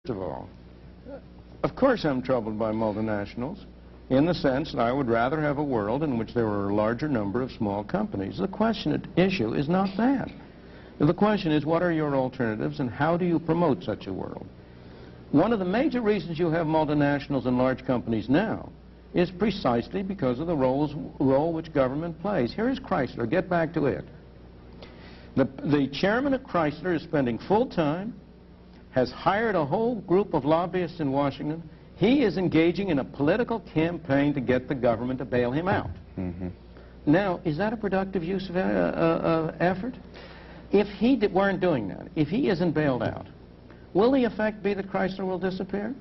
of all, of course I'm troubled by multinationals in the sense that I would rather have a world in which there were a larger number of small companies. The question at issue is not that. The question is, what are your alternatives and how do you promote such a world? One of the major reasons you have multinationals and large companies now is precisely because of the role which government plays. Here is Chrysler. Get back to it. The chairman of Chrysler is spending full time, has hired a whole group of lobbyists in Washington. He is engaging in a political campaign to get the government to bail him out. Mm-hmm. Now, is that a productive use of effort? If he weren't doing that, if he isn't bailed out, will the effect be that Chrysler will disappear?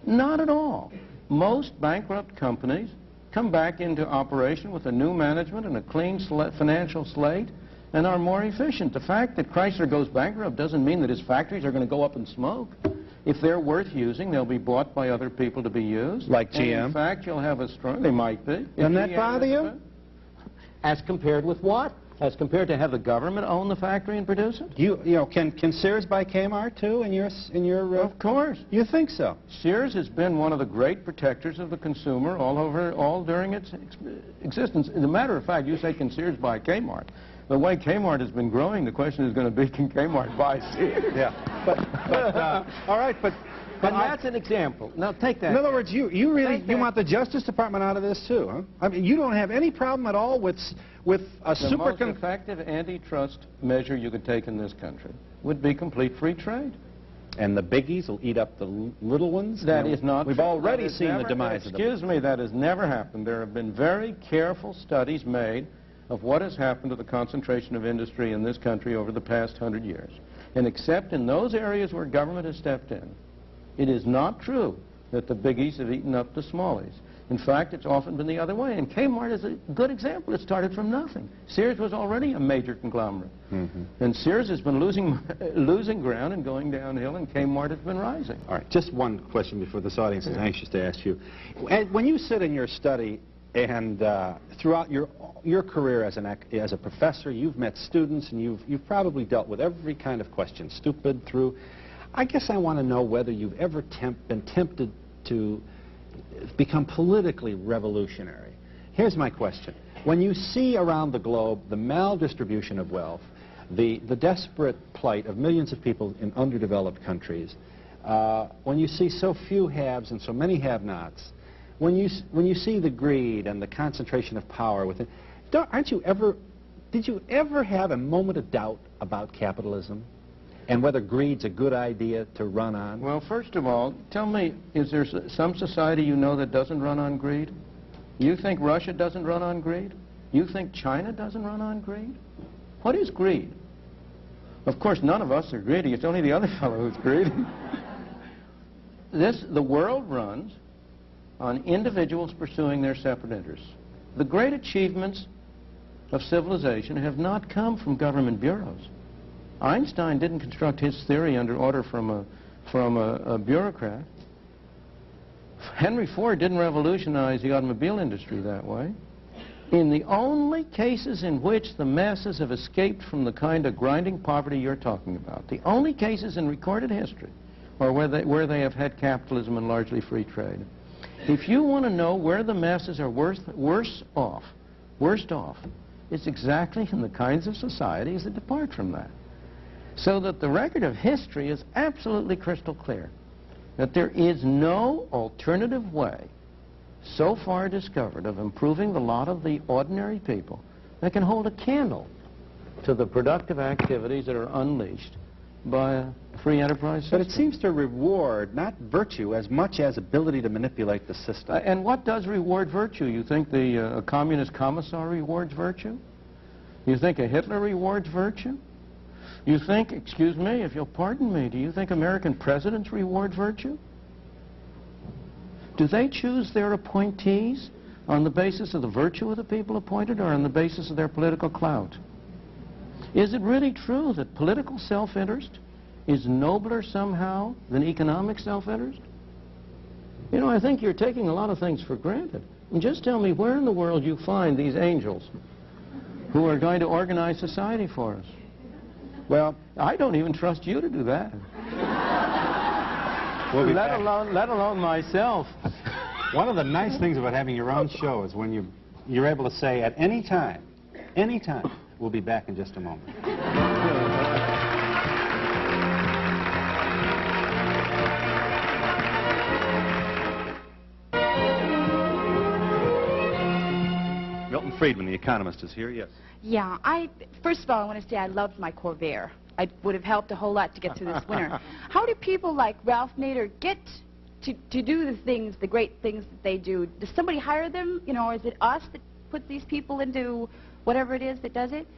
Not at all. Most bankrupt companies come back into operation with a new management and a clean financial slate and are more efficient. The fact that Chrysler goes bankrupt doesn't mean that his factories are going to go up in smoke. If they're worth using, they'll be bought by other people to be used. Like GM? And in fact, you'll have a strong... They might be. Doesn't that bother you? As compared with what? As compared to have the government own the factory and produce it? You know, can Sears buy Kmart too in your Of course. You think so? Sears has been one of the great protectors of the consumer all during its existence. As a matter of fact, you say, can Sears buy Kmart? The way Kmart has been growing, the question is going to be, can Kmart buy Sears? Yeah. All right, but that's an example. Now take that. In other words, you really want the Justice Department out of this too, huh? I mean, you don't have any problem at all with a the most effective antitrust measure you could take in this country would be complete free trade. And the biggies will eat up the little ones? That is not We've true. already seen the demise of them. Excuse me, that has never happened. There have been very careful studies made of what has happened to the concentration of industry in this country over the past 100 years. And except in those areas where government has stepped in, it is not true that the biggies have eaten up the smallies. In fact, it's often been the other way. And Kmart is a good example. It started from nothing. Sears was already a major conglomerate. Mm-hmm. And Sears has been losing ground and going downhill, and Kmart has been rising. All right, just one question before this audience is anxious to ask you. When you sit in your study and throughout your career as a professor, you've met students and you've probably dealt with every kind of question, stupid through. I guess I want to know whether you've ever been tempted to become politically revolutionary. Here's my question. When you see around the globe the maldistribution of wealth, the desperate plight of millions of people in underdeveloped countries, when you see so few haves and so many have-nots, when you see the greed and the concentration of power within, did you ever have a moment of doubt about capitalism and whether greed's a good idea to run on? Well, first of all, tell me, is there some society you know that doesn't run on greed? You think Russia doesn't run on greed? You think China doesn't run on greed? What is greed? Of course, none of us are greedy. It's only the other fellow who's greedy. The world runs on individuals pursuing their separate interests. The great achievements of civilization have not come from government bureaus. Einstein didn't construct his theory under order from a bureaucrat. Henry Ford didn't revolutionize the automobile industry that way. In the only cases in which the masses have escaped from the kind of grinding poverty you're talking about, the only cases in recorded history are where they have had capitalism and largely free trade. If you want to know where the masses are worst off, it's exactly in the kinds of societies that depart from that. So that the record of history is absolutely crystal clear, that there is no alternative way so far discovered of improving the lot of the ordinary people that can hold a candle to the productive activities that are unleashed by a free enterprise system. But it seems to reward not virtue as much as ability to manipulate the system. And what does reward virtue? You think a communist commissar rewards virtue? You think a Hitler rewards virtue? You think, excuse me, if you'll pardon me, do you think American presidents reward virtue? Do they choose their appointees on the basis of the virtue of the people appointed or on the basis of their political clout? Is it really true that political self-interest is nobler somehow than economic self-interest? You know, I think you're taking a lot of things for granted. And just tell me where in the world you find these angels who are going to organize society for us. Well, I don't even trust you to do that. We'll be let back. alone myself. One of the nice things about having your own show is when you're able to say at any time, we'll be back in just a moment. Milton Friedman, the economist, is here. Yes. Yeah, first of all, I want to say I loved my Corvair. I would have helped a whole lot to get through this winter. How do people like Ralph Nader get to do the things, the great things that they do? Does somebody hire them, you know, or is it us that put these people into whatever it is that does it?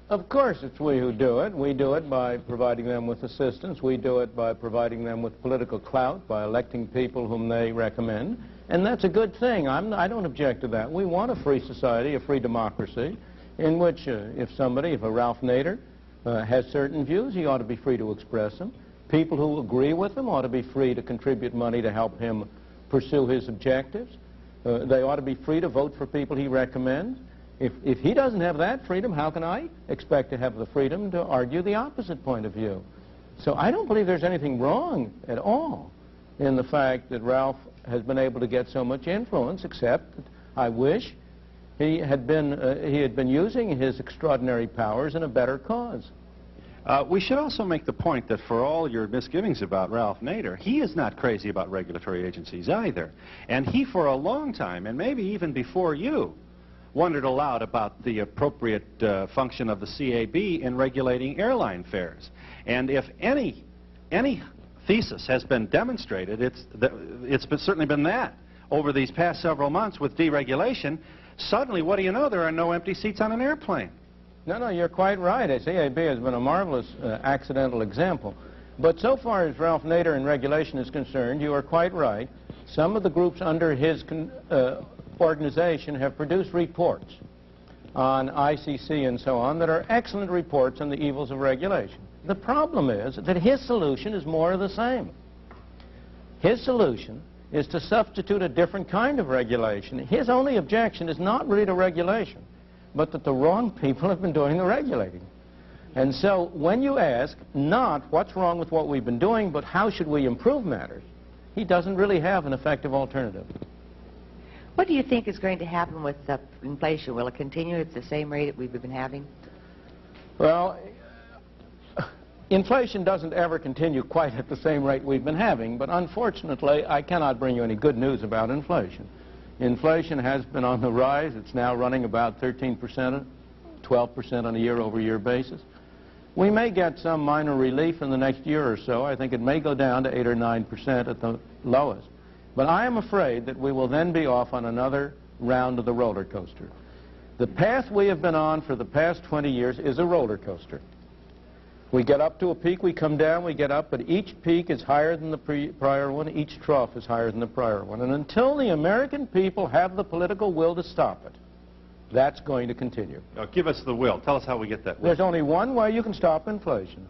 Of course it's we who do it. We do it by providing them with assistance. We do it by providing them with political clout, by electing people whom they recommend. And that's a good thing. I don't object to that. We want a free society, a free democracy, in which if a Ralph Nader has certain views, he ought to be free to express them. People who agree with him ought to be free to contribute money to help him pursue his objectives. They ought to be free to vote for people he recommends. If he doesn't have that freedom, how can I expect to have the freedom to argue the opposite point of view? So I don't believe there's anything wrong at all in the fact that Ralph has been able to get so much influence, except that I wish he had been using his extraordinary powers in a better cause. We should also make the point that for all your misgivings about Ralph Nader, he is not crazy about regulatory agencies either. And he, for a long time, and maybe even before you, wondered aloud about the appropriate function of the CAB in regulating airline fares. And if any thesis has been demonstrated, it's certainly been that. Over these past several months with deregulation, suddenly, what do you know, there are no empty seats on an airplane. No, you're quite right. CAB has been a marvelous accidental example. But so far as Ralph Nader and regulation is concerned, you are quite right. Some of the groups under his organization have produced reports on ICC and so on that are excellent reports on the evils of regulation. The problem is that his solution is more of the same. His solution is to substitute a different kind of regulation. His only objection is not really to regulation, but that the wrong people have been doing the regulating. And so when you ask not what's wrong with what we've been doing, but how should we improve matters, he doesn't really have an effective alternative. What do you think is going to happen with inflation? Will it continue at the same rate that we've been having? Well, inflation doesn't ever continue quite at the same rate we've been having, but unfortunately, I cannot bring you any good news about inflation. Inflation has been on the rise. It's now running about 13%, 12% on a year-over-year basis. We may get some minor relief in the next year or so. I think it may go down to 8 or 9% at the lowest. But I am afraid that we will then be off on another round of the roller coaster. The path we have been on for the past 20 years is a roller coaster. We get up to a peak, we come down, we get up, but each peak is higher than the prior one, each trough is higher than the prior one. And until the American people have the political will to stop it, that's going to continue. Now, give us the will. Tell us how we get that will. There's only one way you can stop inflation,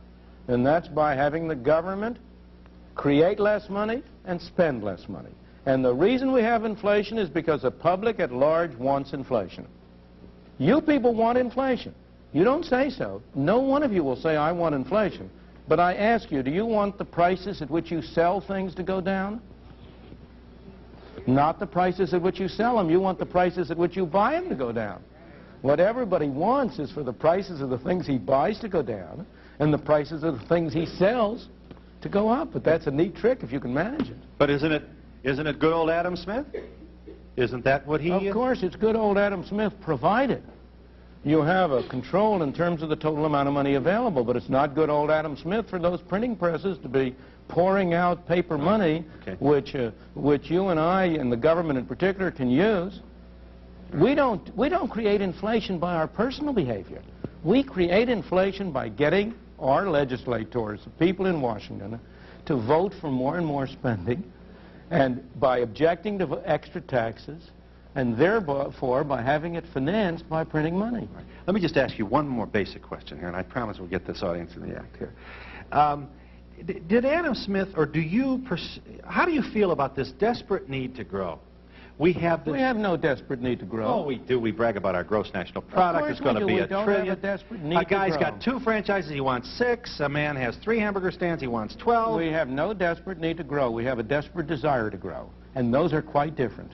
and that's by having the government create less money and spend less money. And the reason we have inflation is because the public at large wants inflation. You people want inflation. You don't say so. No one of you will say, I want inflation. But I ask you, do you want the prices at which you sell things to go down? Not the prices at which you sell them. You want the prices at which you buy them to go down. What everybody wants is for the prices of the things he buys to go down and the prices of the things he sells to go up. But that's a neat trick if you can manage it. But isn't it good old Adam Smith? Isn't that what he... Of course, it's good old Adam Smith, provided you have a control in terms of the total amount of money available. But it's not good old Adam Smith for those printing presses to be pouring out paper money, which you and I and the government in particular can use. We don't create inflation by our personal behavior. We create inflation by getting our legislators, the people in Washington, to vote for more and more spending, and by objecting to extra taxes, and therefore by having it financed by printing money. Right. Let me just ask you one more basic question here, and I promise we'll get this audience in the act here. Did Adam Smith, or do you, how do you feel about this desperate need to grow? We have We have no desperate need to grow. Oh, we do. We brag about our gross national product. It's going to be We a don't trillion. have a desperate need A to guy's grow. got 2 franchises. He wants 6. A man has 3 hamburger stands. He wants 12. We have no desperate need to grow. We have a desperate desire to grow. And those are quite different.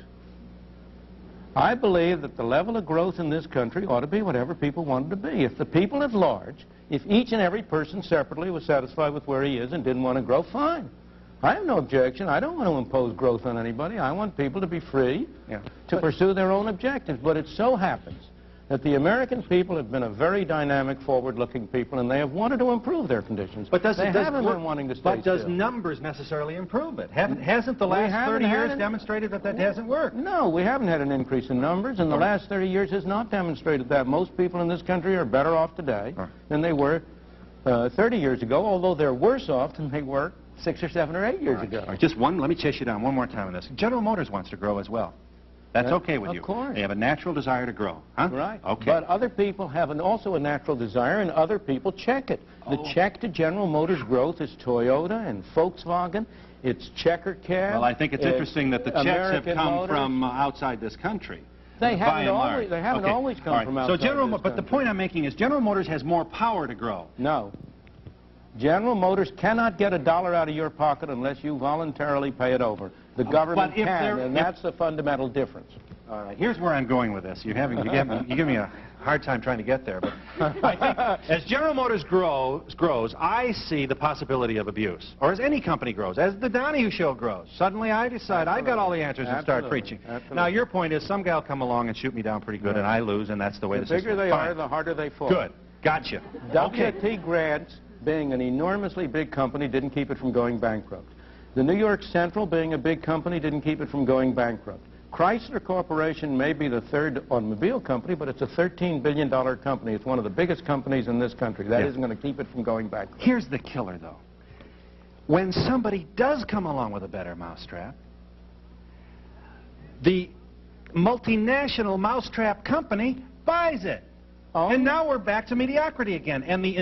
I believe that the level of growth in this country ought to be whatever people want it to be. If the people at large, if each and every person separately was satisfied with where he is and didn't want to grow, fine. I have no objection. I don't want to impose growth on anybody. I want people to be free to pursue their own objectives. But it so happens that the American people have been a very dynamic, forward-looking people, and they have wanted to improve their conditions. But they haven't been wanting to stay But does still. numbers necessarily improve it? Hasn't the last 30 years demonstrated that demonstrated that hasn't worked? No, we haven't had an increase in numbers, and the last 30 years has not demonstrated that. Most people in this country are better off today than they were 30 years ago, although they're worse off than they were 6 or 7 or 8 years ago. All right, just one, let me chase you down one more time on this. General Motors wants to grow as well. That's okay with you. Of course. They have a natural desire to grow, huh? Right. Okay. But other people have also a natural desire, and other people check it. The check to General Motors growth is Toyota and Volkswagen. It's Checker Cab. Well, I think it's interesting that the checks American have come Motors. from outside this country. They by haven't and always. large. They haven't Okay. always come All right. from So outside this but the country. point I'm making is General Motors has more power to grow. No. General Motors cannot get $1 out of your pocket unless you voluntarily pay it over. The government if can, they're- and that's the fundamental difference. All right, here's where I'm going with this. You give me a hard time trying to get there, but I think as General Motors grows, I see the possibility of abuse. Or as any company grows, as the Donahue Show grows. Suddenly I decide I've got all the answers and start preaching. Absolutely. Now your point is some guy will come along and shoot me down pretty good, and I lose, and that's the way The the system bigger they Fine. are, the harder they fall. Good, gotcha. W.T. Grant, being an enormously big company, didn't keep it from going bankrupt. The New York Central, being a big company, didn't keep it from going bankrupt. Chrysler Corporation may be the 3rd automobile company, but it's a $13 billion company. It's one of the biggest companies in this country. That isn't going to keep it from going bankrupt. Here's the killer, though. When somebody does come along with a better mousetrap, the multinational mousetrap company buys it. And now we're back to mediocrity again. And the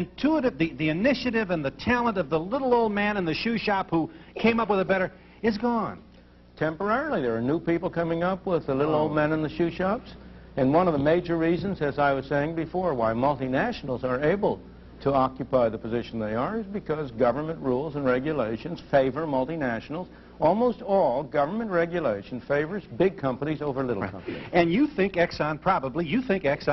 initiative and the talent of the little old man in the shoe shop who came up with a better is gone. Temporarily, there are new people coming up with the little old men in the shoe shops. And one of the major reasons, as I was saying before, why multinationals are able to occupy the position they are is because government rules and regulations favor multinationals. Almost all government regulation favors big companies over little companies. And you think Exxon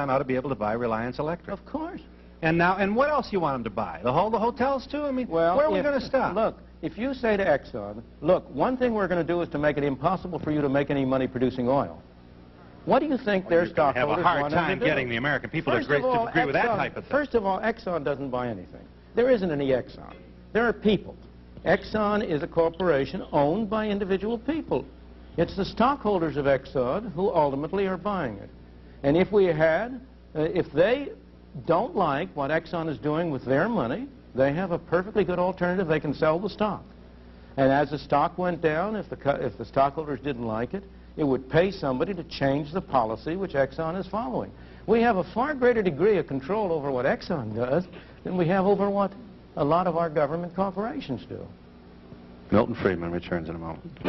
ought to be able to buy Reliance Electric? Of course. And what else you want them to buy? The hotels too? I mean, Well, where are we going to stop? Look, if you say to Exxon, look, one thing we're going to do is to make it impossible for you to make any money producing oil. What do you think their stockholders have a hard want them time to do? getting the American people to First agree of all, with that type of thing. First of all, Exxon doesn't buy anything. There isn't any Exxon. There are people. Exxon is a corporation owned by individual people. It's the stockholders of Exxon who ultimately are buying it. And if they don't like what Exxon is doing with their money, they have a perfectly good alternative. They can sell the stock. And as the stock went down, if the stockholders didn't like it, it would pay somebody to change the policy which Exxon is following. We have a far greater degree of control over what Exxon does than we have over what a lot of our government corporations do. Milton Friedman returns in a moment.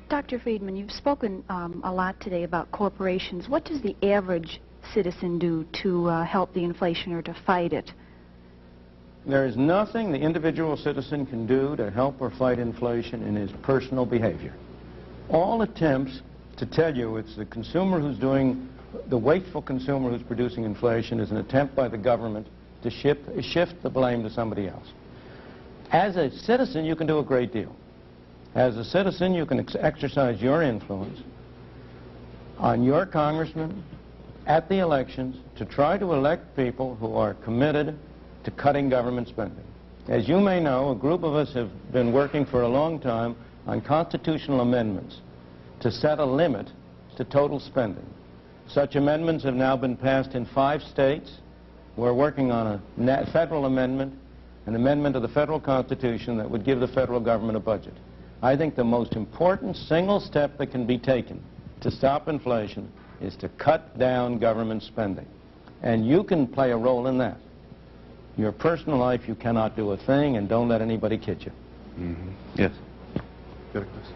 Dr. Friedman, you've spoken a lot today about corporations. What does the average citizen do to help the inflation or to fight it? There is nothing the individual citizen can do to help or fight inflation in his personal behavior. All attempts to tell you it's the consumer who's doing, the wasteful consumer who's producing inflation is an attempt by the government to shift the blame to somebody else. As a citizen, you can do a great deal. As a citizen, you can exercise your influence on your congressman at the elections to try to elect people who are committed to cutting government spending. As you may know, a group of us have been working for a long time on constitutional amendments to set a limit to total spending. Such amendments have now been passed in 5 states. We're working on a federal amendment, an amendment of the federal Constitution that would give the federal government a budget. I think the most important single step that can be taken to stop inflation is to cut down government spending. And you can play a role in that. Your personal life, you cannot do a thing, and don't let anybody kid you. Mm-hmm. Yes. Got a question?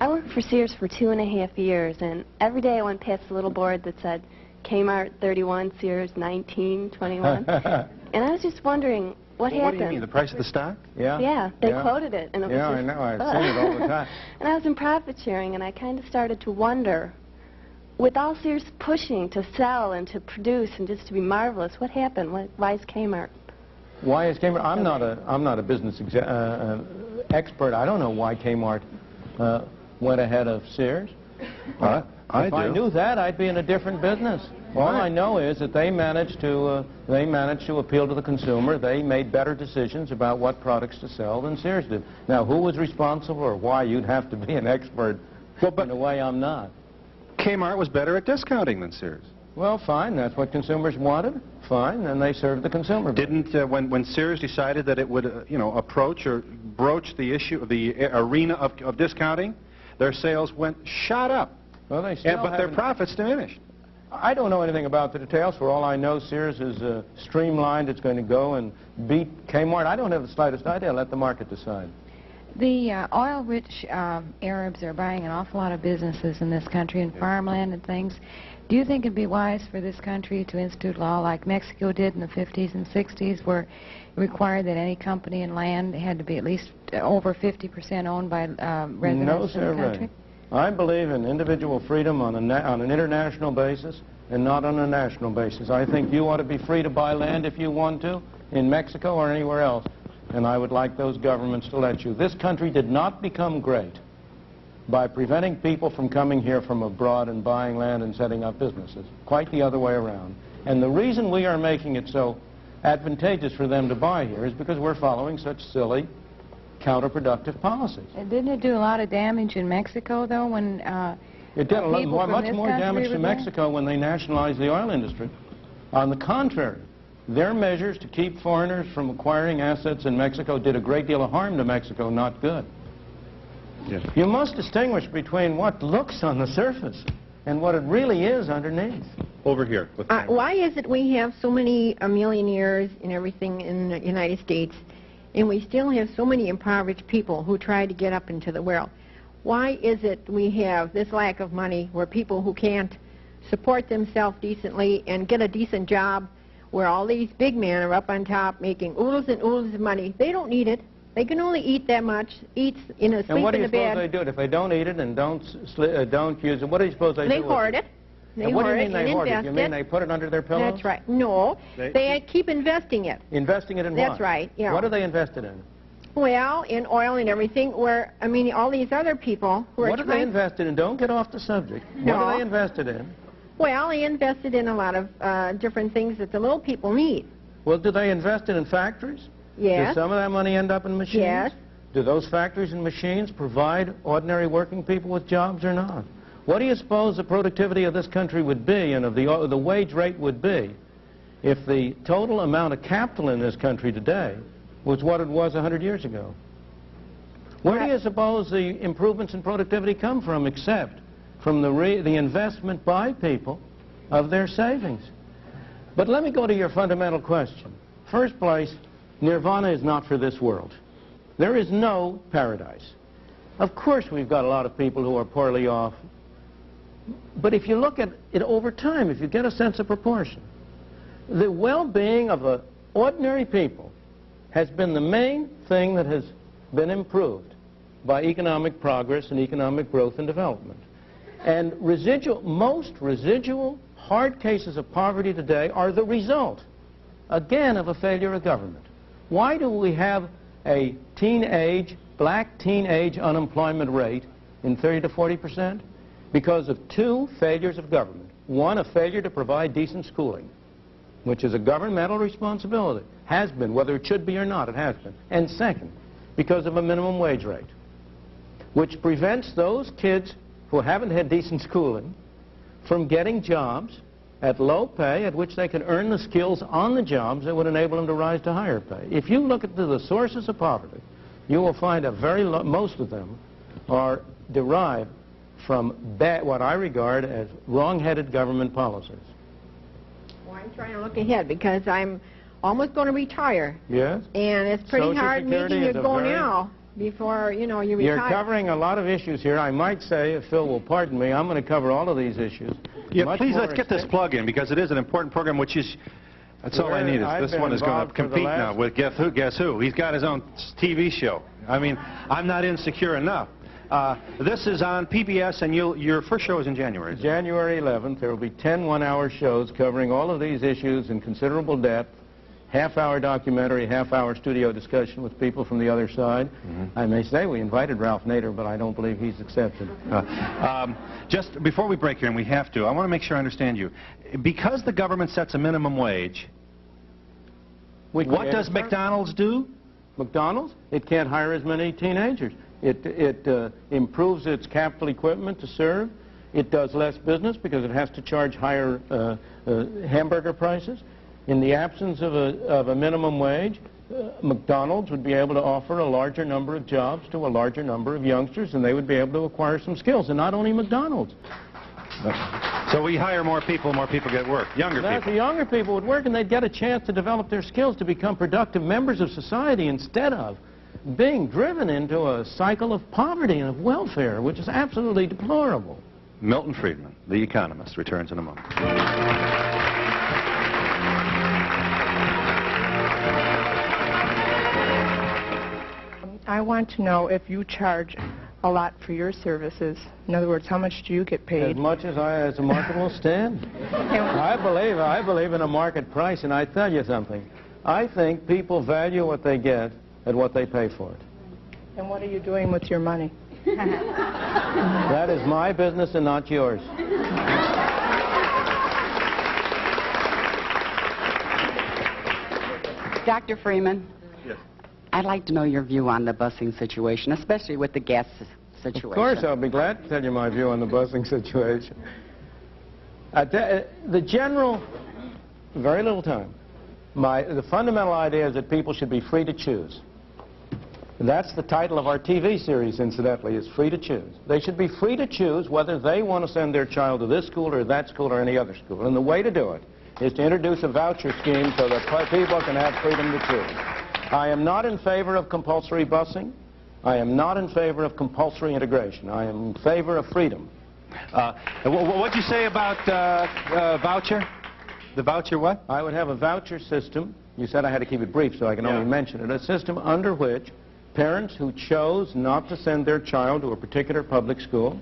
I worked for Sears for 2.5 years, and every day I went past a little board that said Kmart 31, Sears 19, 21. And I was just wondering what happened. What do you mean, the price of the stock? Yeah? Yeah, they quoted it. And it was Yeah, just, I know. I've seen it all the time. And I was in profit sharing, and I kind of started to wonder, with all Sears pushing to sell and to produce and just to be marvelous, what happened? Why is Kmart? Why is Kmart? I'm not a business expert. I don't know why Kmart went ahead of Sears. I If I knew that, I'd be in a different business. All I know is that they managed to appeal to the consumer. They made better decisions about what products to sell than Sears did. Now, who was responsible or why? You'd have to be an expert. Well, but in a way, I'm not. Kmart was better at discounting than Sears. Well, fine. That's what consumers wanted. Fine, and they served the consumer. Didn't when Sears decided that it would approach or broach the issue of the arena of discounting, their sales shot up. Well, they still but their profits diminished. I don't know anything about the details. For all I know, Sears is streamlined. It's going to go and beat Kmart. I don't have the slightest idea. Let the market decide. The oil-rich Arabs are buying an awful lot of businesses in this country and farmland and things. Do you think it'd be wise for this country to institute law like Mexico did in the 50s and 60s, where it required that any company and land had to be at least over 50% owned by residents in the country? I believe in individual freedom on an international basis and not on a national basis. I think you ought to be free to buy land if you want to in Mexico or anywhere else, and I would like those governments to let you. This country did not become great by preventing people from coming here from abroad and buying land and setting up businesses. Quite the other way around. And the reason we are making it so advantageous for them to buy here is because we're following such silly, counterproductive policies. Didn't it do a lot of damage in Mexico, though, when it did much more damage to Mexico when they nationalized the oil industry. On the contrary, their measures to keep foreigners from acquiring assets in Mexico did a great deal of harm to Mexico, not good. Yes. You must distinguish between what looks on the surface and what it really is underneath. Over here. Why is it we have so many millionaires and everything in the United States, and we still have so many impoverished people who try to get up into the world? Why is it we have this lack of money where people who can't support themselves decently and get a decent job, where all these big men are up on top making oodles and oodles of money? They don't need it. They can only eat that much, sleep in the bed. And what do you suppose they do? If they don't eat it and don't use it, what do you suppose they do? They hoard it. They hoard it and invest hoard it. You mean they put it under their pillows? That's right. No, they keep investing it. Investing it in what? That's right, yeah. What are they invested in? Well, in oil and everything, where, I mean, all these other people who are What are they invested in? Don't get off the subject. No. What are they invested in? Well, they invested in a lot of different things that the little people need. Well, do they invest it in factories? Yes. Does some of that money end up in machines? Yes. Do those factories and machines provide ordinary working people with jobs or not? What do you suppose the productivity of this country would be and of the wage rate would be if the total amount of capital in this country today was what it was 100 years ago? Where do you suppose the improvements in productivity come from except from the investment by people of their savings? But let me go to your fundamental question. First place, nirvana is not for this world. There is no paradise. Of course we've got a lot of people who are poorly off, but if you look at it over time, if you get a sense of proportion, the well-being of the ordinary people has been the main thing that has been improved by economic progress and economic growth and development. And most residual hard cases of poverty today are the result, again, of a failure of government. Why do we have a black teenage unemployment rate in 30 to 40%? Because of two failures of government. One, a failure to provide decent schooling, which is a governmental responsibility. Has been, whether it should be or not, it has been. And second, because of a minimum wage rate, which prevents those kids who haven't had decent schooling from getting jobs at low pay at which they can earn the skills on the jobs that would enable them to rise to higher pay. If you look at the sources of poverty, you will find most of them are derived from what I regard as wrong-headed government policies. Why I'm trying to look ahead because I'm almost going to retire. Yes? And it's pretty Social hard Security making you is a go very- now before, you know, you retire. You're covering a lot of issues here. I might say, if Phil will pardon me, I'm going to cover all of these issues. Yeah, Much please, more let's get this extent- plug in, because it is an important program, which is... That's all I Well, need. I've This been one is going involved to for the compete now last- with Guess Who? He's got his own TV show. I mean, I'm not insecure enough. This is on PBS, and your first show is in January. Isn't it? January 11th, there will be 10 one-hour shows covering all of these issues in considerable depth. Half-hour documentary, half-hour studio discussion with people from the other side. I may say we invited Ralph Nader, but I don't believe he's accepted. Just before we break here, and we have to, I want to make sure I understand you. Because the government sets a minimum wage, what does McDonald's do? McDonald's? It can't hire as many teenagers. It improves its capital equipment to serve. It does less business because it has to charge higher hamburger prices. In the absence of a minimum wage, McDonald's would be able to offer a larger number of jobs to a larger number of youngsters, and they would be able to acquire some skills. And not only McDonald's. So we hire more people get work. Younger The people. younger people would work, and they'd get a chance to develop their skills to become productive members of society instead of being driven into a cycle of poverty and of welfare, which is absolutely deplorable. Milton Friedman, the economist, returns in a moment. I want to know if you charge a lot for your services. In other words, how much do you get As paid? much as the market will stand. I believe in a market price, and I tell you something. I think people value what they get at what they pay for it. And what are you doing with your money? That is my business and not yours. Dr. Freeman, Yes. I'd like to know your view on the busing situation, especially with the gas situation. Of course, I'll be glad to tell you my view on the busing situation. The general, very little time. The fundamental idea is that people should be free to choose. That's the title of our TV series, incidentally, is Free to Choose. They should be free to choose whether they want to send their child to this school or that school or any other school. And the way to do it is to introduce a voucher scheme so that people can have freedom to choose. I am not in favor of compulsory busing. I am not in favor of compulsory integration. I am in favor of freedom. What'd you say about voucher? The voucher what? I would have a voucher system. You said I had to keep it brief, so I can Yeah. only mention it. A system under which parents who chose not to send their child to a particular public school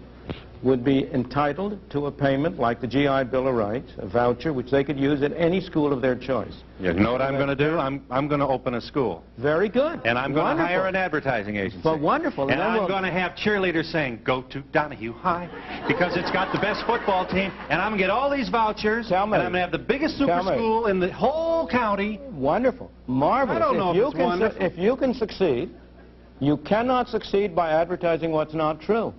would be entitled to a payment like the GI Bill of Rights, a voucher which they could use at any school of their choice. You know what I'm going to do? I'm going to open a school. Very good. And I'm going to Wonderful. hire an advertising agency. Well, wonderful. And then I'm we'll- going to have cheerleaders saying, go to Donahue High, because it's got the best football team, and I'm going to get all these vouchers, Tell me. and I'm going to have the biggest super Tell me. school in the whole county. Wonderful. Marvelous. I don't know if it's wonderful. If you can succeed, you cannot succeed by advertising what's not true.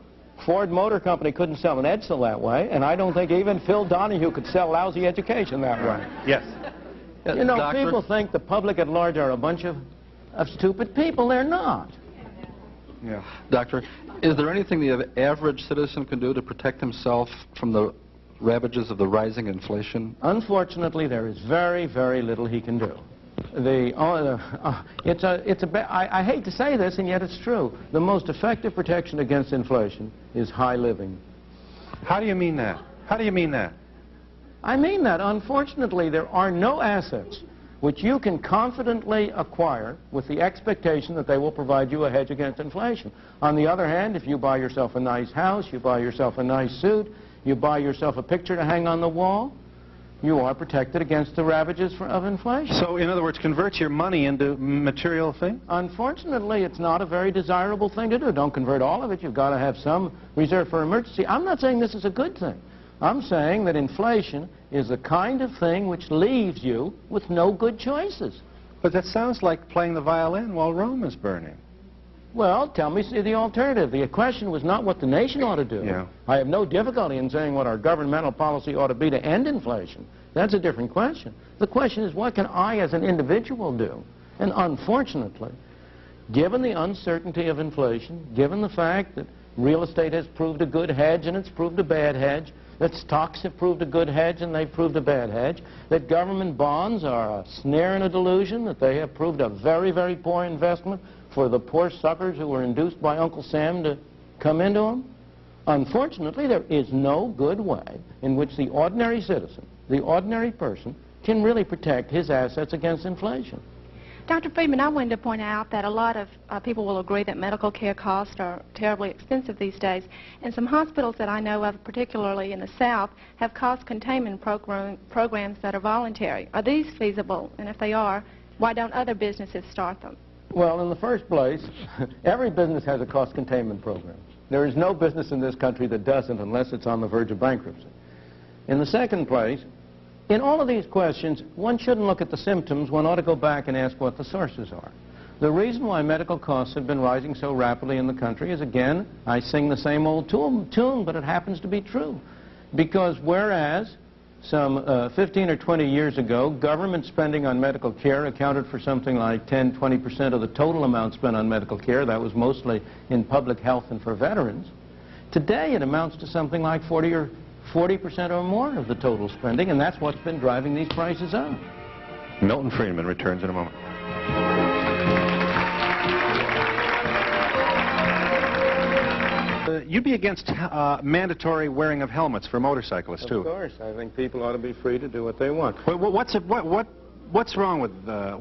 Ford Motor Company couldn't sell an Edsel that way, and I don't think even Phil Donahue could sell lousy education that way. Yes. You know, Doctor? people think the public at large are a bunch of stupid people. They're not. Yeah. Doctor, is there anything the average citizen can do to protect himself from the ravages of the rising inflation? Unfortunately, there is very, very little he can do. I hate to say this, and yet it's true. The most effective protection against inflation is high living. How do you mean that? How do you mean that? I mean that. Unfortunately, there are no assets which you can confidently acquire with the expectation that they will provide you a hedge against inflation. On the other hand, if you buy yourself a nice house, you buy yourself a nice suit, you buy yourself a picture to hang on the wall, you are protected against the ravages of inflation. So, in other words, convert your money into material things? Unfortunately, it's not a very desirable thing to do. Don't convert all of it. You've got to have some reserve for emergency. I'm not saying this is a good thing. I'm saying that inflation is the kind of thing which leaves you with no good choices. But that sounds like playing the violin while Rome is burning. Well, tell me the alternative. The question was not what the nation ought to do. Yeah. I have no difficulty in saying what our governmental policy ought to be to end inflation. That's a different question. The question is, what can I as an individual do? And unfortunately, given the uncertainty of inflation, given the fact that real estate has proved a good hedge and it's proved a bad hedge, that stocks have proved a good hedge and they've proved a bad hedge, that government bonds are a snare and a delusion, that they have proved a very, very poor investment for the poor suckers who were induced by Uncle Sam to come into them. Unfortunately, there is no good way in which the ordinary citizen, the ordinary person, can really protect his assets against inflation. Dr. Friedman, I wanted to point out that a lot of people will agree that medical care costs are terribly expensive these days, and some hospitals that I know of, particularly in the South, have cost containment programs that are voluntary. Are these feasible? And if they are, why don't other businesses start them? Well, in the first place, every business has a cost containment program. There is no business in this country that doesn't unless it's on the verge of bankruptcy. In the second place, in all of these questions, one shouldn't look at the symptoms. One ought to go back and ask what the sources are. The reason why medical costs have been rising so rapidly in the country is, again, I sing the same old tune, but it happens to be true. Because whereas some 15 or 20 years ago, government spending on medical care accounted for something like 10–20% of the total amount spent on medical care, that was mostly in public health and for veterans, today it amounts to something like 40% or more of the total spending, and that's what's been driving these prices up. Milton Friedman returns in a moment. You'd be against mandatory wearing of helmets for motorcyclists, too. Of course. I think people ought to be free to do what they want. What's wrong with...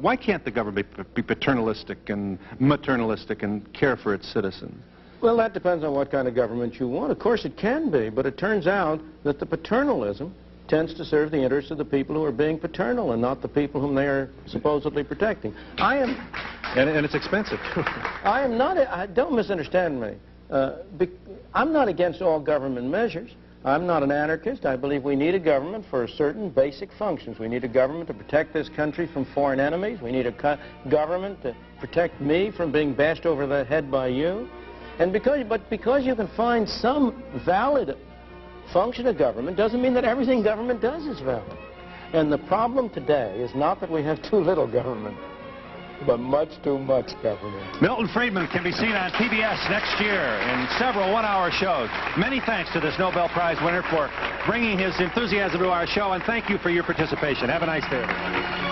why can't the government be paternalistic and maternalistic and care for its citizens? Well, that depends on what kind of government you want. Of course it can be, but it turns out that the paternalism tends to serve the interests of the people who are being paternal and not the people whom they are supposedly protecting. And it's expensive. I am not... don't misunderstand me. I'm not against all government measures. I'm not an anarchist. I believe we need a government for certain basic functions. We need a government to protect this country from foreign enemies. We need a government to protect me from being bashed over the head by you. And because you can find some valid function of government doesn't mean that everything government does is valid. And the problem today is not that we have too little government, but much too much government. Milton Friedman can be seen on PBS next year in several one-hour shows. Many thanks to this Nobel Prize winner for bringing his enthusiasm to our show, and thank you for your participation. Have a nice day.